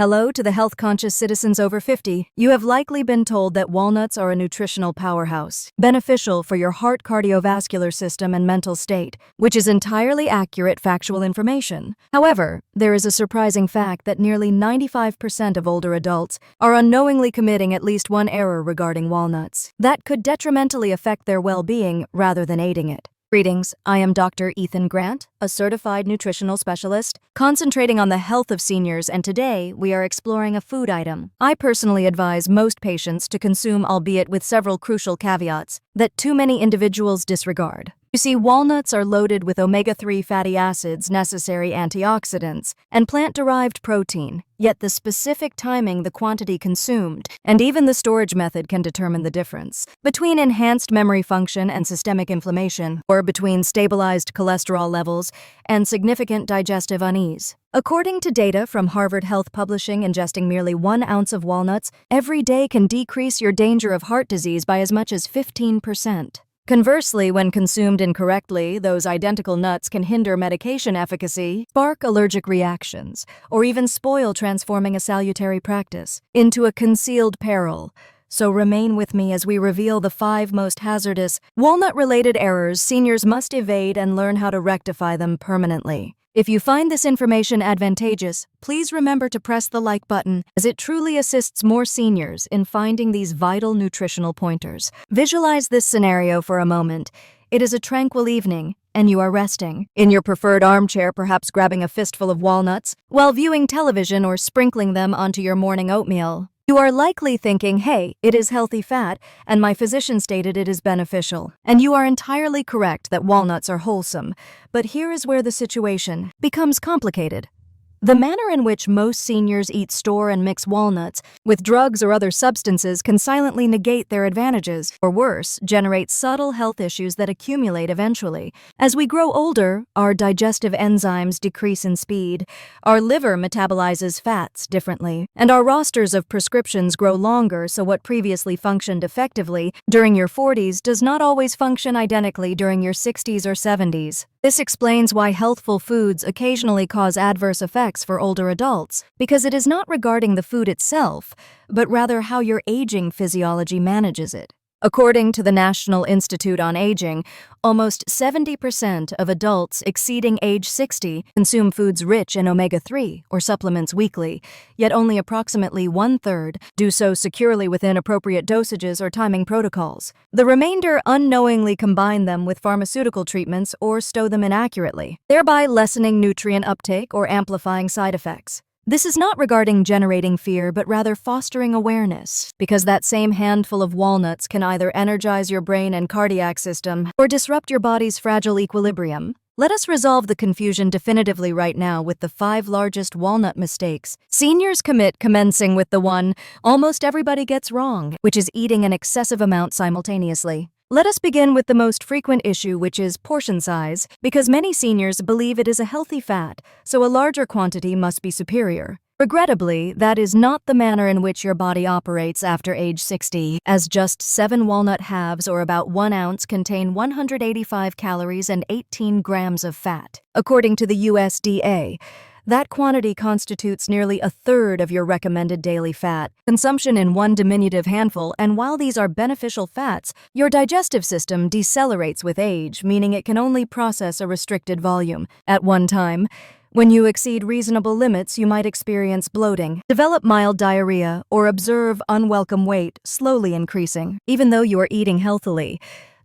Hello to the health-conscious citizens over 50. You have likely been told that walnuts are a nutritional powerhouse, beneficial for your heart, cardiovascular system, and mental state, which is entirely accurate factual information. However, there is a surprising fact that nearly 95% of older adults are unknowingly committing at least one error regarding walnuts that could detrimentally affect their well-being rather than aiding it. Greetings, I am Dr. Ethan Grant, a certified nutritional specialist, concentrating on the health of seniors, and today we are exploring a food item I personally advise most patients to consume, albeit with several crucial caveats that too many individuals disregard. You see, walnuts are loaded with omega-3 fatty acids, necessary antioxidants, and plant-derived protein, yet the specific timing, the quantity consumed, and even the storage method can determine the difference between enhanced memory function and systemic inflammation, or between stabilized cholesterol levels and significant digestive unease. According to data from Harvard Health Publishing, ingesting merely 1 ounce of walnuts every day can decrease your danger of heart disease by as much as 15%. Conversely, when consumed incorrectly, those identical nuts can hinder medication efficacy, spark allergic reactions, or even spoil transforming a salutary practice into a concealed peril. So remain with me as we reveal the 5 most hazardous walnut-related errors seniors must evade and learn how to rectify them permanently. If you find this information advantageous, please remember to press the like button, as it truly assists more seniors in finding these vital nutritional pointers. Visualize this scenario for a moment. It is a tranquil evening, and you are resting in your preferred armchair, perhaps grabbing a fistful of walnuts, while viewing television or sprinkling them onto your morning oatmeal. You are likely thinking, hey, it is healthy fat, and my physician stated it is beneficial. And you are entirely correct that walnuts are wholesome. But here is where the situation becomes complicated. The manner in which most seniors eat, store, and mix walnuts with drugs or other substances can silently negate their advantages, or worse, generate subtle health issues that accumulate eventually. As we grow older, our digestive enzymes decrease in speed, our liver metabolizes fats differently, and our rosters of prescriptions grow longer, so what previously functioned effectively during your 40s does not always function identically during your 60s or 70s. This explains why healthful foods occasionally cause adverse effects for older adults, because it is not regarding the food itself, but rather how your aging physiology manages it. According to the National Institute on Aging, almost 70% of adults exceeding age 60 consume foods rich in omega-3 or supplements weekly, yet only approximately 1/3 do so securely within appropriate dosages or timing protocols. The remainder unknowingly combine them with pharmaceutical treatments or stow them inaccurately, thereby lessening nutrient uptake or amplifying side effects. This is not regarding generating fear, but rather fostering awareness, because that same handful of walnuts can either energize your brain and cardiac system or disrupt your body's fragile equilibrium. Let us resolve the confusion definitively right now with the 5 largest walnut mistakes seniors commit, commencing with the one almost everybody gets wrong, which is eating an excessive amount simultaneously. Let us begin with the most frequent issue, which is portion size, because many seniors believe it is a healthy fat, so a larger quantity must be superior. Regrettably, that is not the manner in which your body operates after age 60, as just 7 walnut halves, or about 1 ounce, contain 185 calories and 18 grams of fat. According to the USDA, that quantity constitutes nearly 1/3 of your recommended daily fat consumption in one diminutive handful, and while these are beneficial fats, your digestive system decelerates with age, meaning it can only process a restricted volume at one time. When you exceed reasonable limits, you might experience bloating, develop mild diarrhea, or observe unwelcome weight slowly increasing, even though you are eating healthily.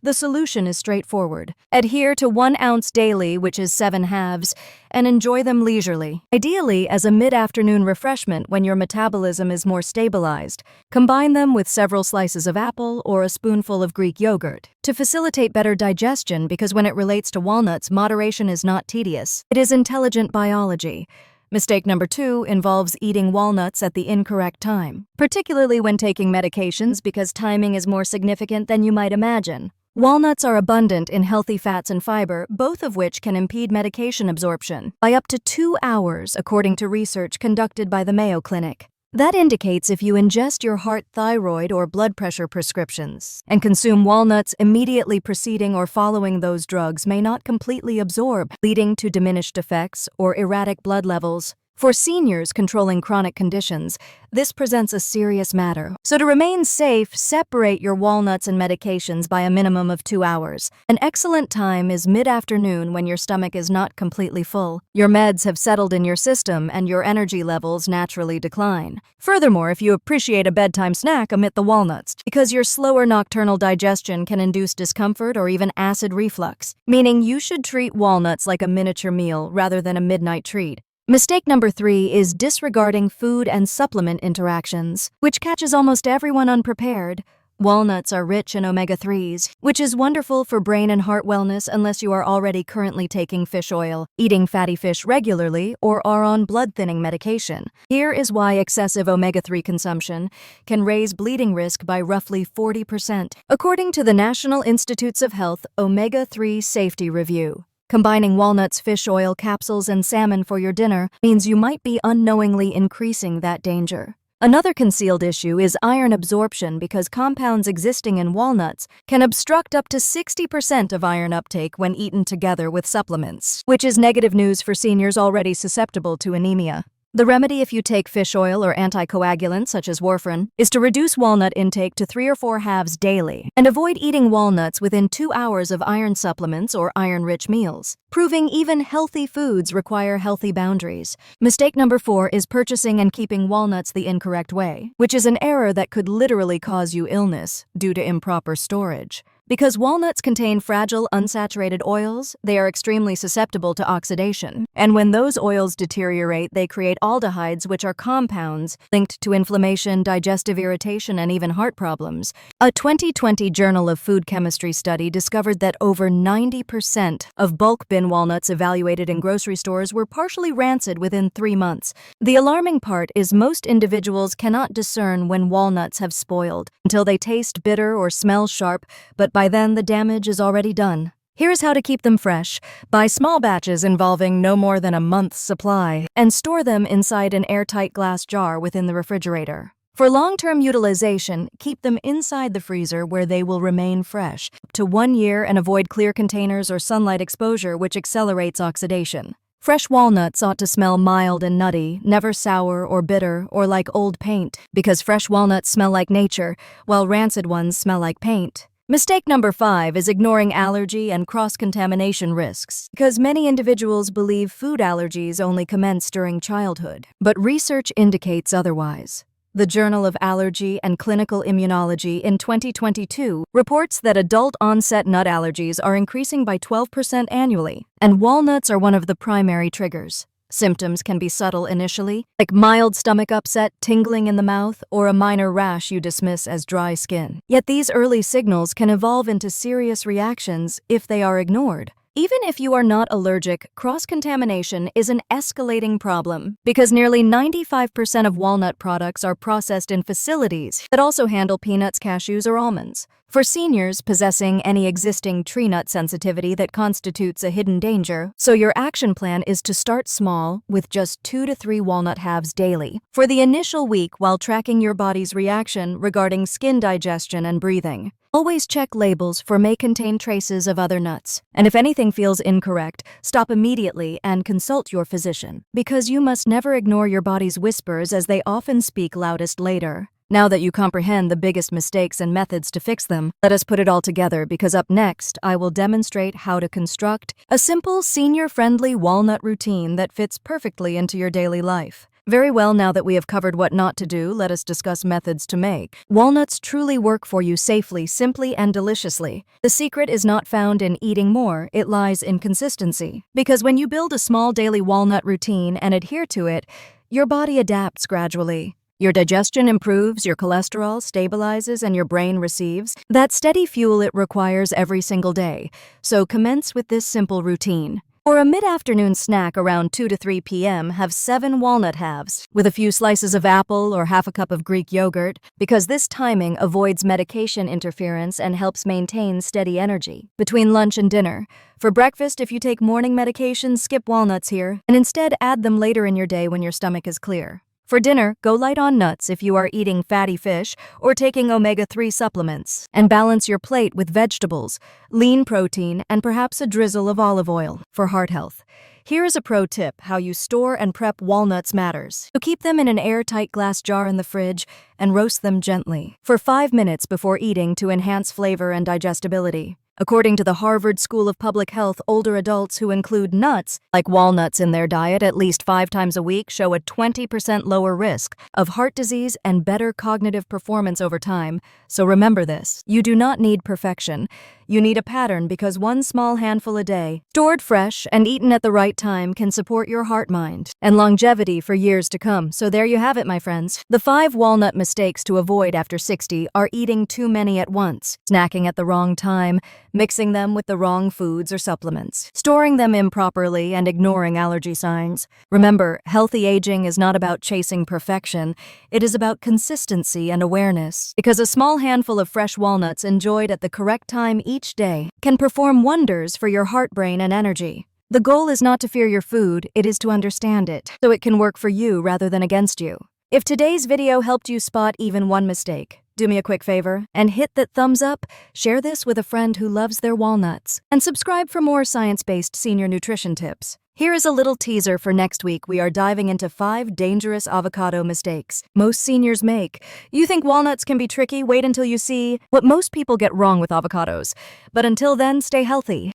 The solution is straightforward. Adhere to 1 ounce daily, which is 7 halves, and enjoy them leisurely, ideally as a mid-afternoon refreshment when your metabolism is more stabilized. Combine them with several slices of apple or a spoonful of Greek yogurt to facilitate better digestion, because when it relates to walnuts, moderation is not tedious. It is intelligent biology. Mistake number 2 involves eating walnuts at the incorrect time, particularly when taking medications, because timing is more significant than you might imagine. Walnuts are abundant in healthy fats and fiber, both of which can impede medication absorption by up to 2 hours, according to research conducted by the Mayo Clinic. That indicates if you ingest your heart, thyroid, or blood pressure prescriptions and consume walnuts immediately preceding or following those drugs may not completely absorb, leading to diminished effects or erratic blood levels. For seniors controlling chronic conditions, this presents a serious matter. So to remain safe, separate your walnuts and medications by a minimum of 2 hours. An excellent time is mid-afternoon when your stomach is not completely full. Your meds have settled in your system and your energy levels naturally decline. Furthermore, if you appreciate a bedtime snack, omit the walnuts, because your slower nocturnal digestion can induce discomfort or even acid reflux, meaning you should treat walnuts like a miniature meal rather than a midnight treat. Mistake number 3 is disregarding food and supplement interactions, which catches almost everyone unprepared. Walnuts are rich in omega-3s, which is wonderful for brain and heart wellness unless you are already currently taking fish oil, eating fatty fish regularly, or are on blood-thinning medication. Here is why excessive omega-3 consumption can raise bleeding risk by roughly 40%, according to the National Institutes of Health Omega-3 Safety Review. Combining walnuts, fish oil, capsules, and salmon for your dinner means you might be unknowingly increasing that danger. Another concealed issue is iron absorption because compounds existing in walnuts can obstruct up to 60% of iron uptake when eaten together with supplements, which is negative news for seniors already susceptible to anemia. The remedy if you take fish oil or anticoagulants such as warfarin is to reduce walnut intake to 3 or 4 halves daily and avoid eating walnuts within 2 hours of iron supplements or iron-rich meals, proving even healthy foods require healthy boundaries. Mistake number 4 is purchasing and keeping walnuts the incorrect way, which is an error that could literally cause you illness due to improper storage. Because walnuts contain fragile, unsaturated oils, they are extremely susceptible to oxidation. And when those oils deteriorate, they create aldehydes, which are compounds linked to inflammation, digestive irritation, and even heart problems. A 2020 Journal of Food Chemistry study discovered that over 90% of bulk bin walnuts evaluated in grocery stores were partially rancid within 3 months. The alarming part is most individuals cannot discern when walnuts have spoiled until they taste bitter or smell sharp, but by then, the damage is already done. Here's how to keep them fresh. Buy small batches involving no more than a month's supply and store them inside an airtight glass jar within the refrigerator. For long-term utilization, keep them inside the freezer where they will remain fresh up to 1 year and avoid clear containers or sunlight exposure, which accelerates oxidation. Fresh walnuts ought to smell mild and nutty, never sour or bitter or like old paint, because fresh walnuts smell like nature, while rancid ones smell like paint. Mistake number 5 is ignoring allergy and cross-contamination risks, because many individuals believe food allergies only commence during childhood, but research indicates otherwise. The Journal of Allergy and Clinical Immunology in 2022 reports that adult-onset nut allergies are increasing by 12% annually, and walnuts are one of the primary triggers. Symptoms can be subtle initially, like mild stomach upset, tingling in the mouth, or a minor rash you dismiss as dry skin. Yet these early signals can evolve into serious reactions if they are ignored. Even if you are not allergic, cross-contamination is an escalating problem because nearly 95% of walnut products are processed in facilities that also handle peanuts, cashews, or almonds. For seniors possessing any existing tree nut sensitivity that constitutes a hidden danger, so your action plan is to start small with just 2 to 3 walnut halves daily for the initial week while tracking your body's reaction regarding skin digestion and breathing. Always check labels for may contain traces of other nuts. And if anything feels incorrect, stop immediately and consult your physician, because you must never ignore your body's whispers as they often speak loudest later. Now that you comprehend the biggest mistakes and methods to fix them, let us put it all together, because up next, I will demonstrate how to construct a simple, senior-friendly walnut routine that fits perfectly into your daily life. Very well, now that we have covered what not to do, let us discuss methods to make. Walnuts truly work for you safely, simply, and deliciously. The secret is not found in eating more, it lies in consistency. Because when you build a small daily walnut routine and adhere to it, your body adapts gradually. Your digestion improves, your cholesterol stabilizes, and your brain receives that steady fuel it requires every single day. So commence with this simple routine. For a mid-afternoon snack around 2 to 3 p.m., have 7 walnut halves with a few slices of apple or half a cup of Greek yogurt, because this timing avoids medication interference and helps maintain steady energy between lunch and dinner. For breakfast, if you take morning medications, skip walnuts here and instead add them later in your day when your stomach is clear. For dinner, go light on nuts if you are eating fatty fish or taking omega-3 supplements, and balance your plate with vegetables, lean protein, and perhaps a drizzle of olive oil for heart health. Here is a pro tip: how you store and prep walnuts matters. So keep them in an airtight glass jar in the fridge and roast them gently for 5 minutes before eating to enhance flavor and digestibility. According to the Harvard School of Public Health, older adults who include nuts, like walnuts, in their diet at least 5 times a week show a 20% lower risk of heart disease and better cognitive performance over time. So remember this: you do not need perfection. You need a pattern, because one small handful a day, stored fresh and eaten at the right time, can support your heart, mind, and longevity for years to come. So there you have it, my friends. The 5 walnut mistakes to avoid after 60 are eating too many at once, snacking at the wrong time, mixing them with the wrong foods or supplements, storing them improperly, and ignoring allergy signs. Remember, healthy aging is not about chasing perfection. It is about consistency and awareness, because a small handful of fresh walnuts enjoyed at the correct time each day can perform wonders for your heart, brain, and energy. The goal is not to fear your food, it is to understand it, so it can work for you rather than against you. If today's video helped you spot even one mistake, do me a quick favor and hit that thumbs up, share this with a friend who loves their walnuts, and subscribe for more science-based senior nutrition tips. Here is a little teaser for next week. We are diving into 5 dangerous avocado mistakes most seniors make. You think walnuts can be tricky? Wait until you see what most people get wrong with avocados. But until then, stay healthy.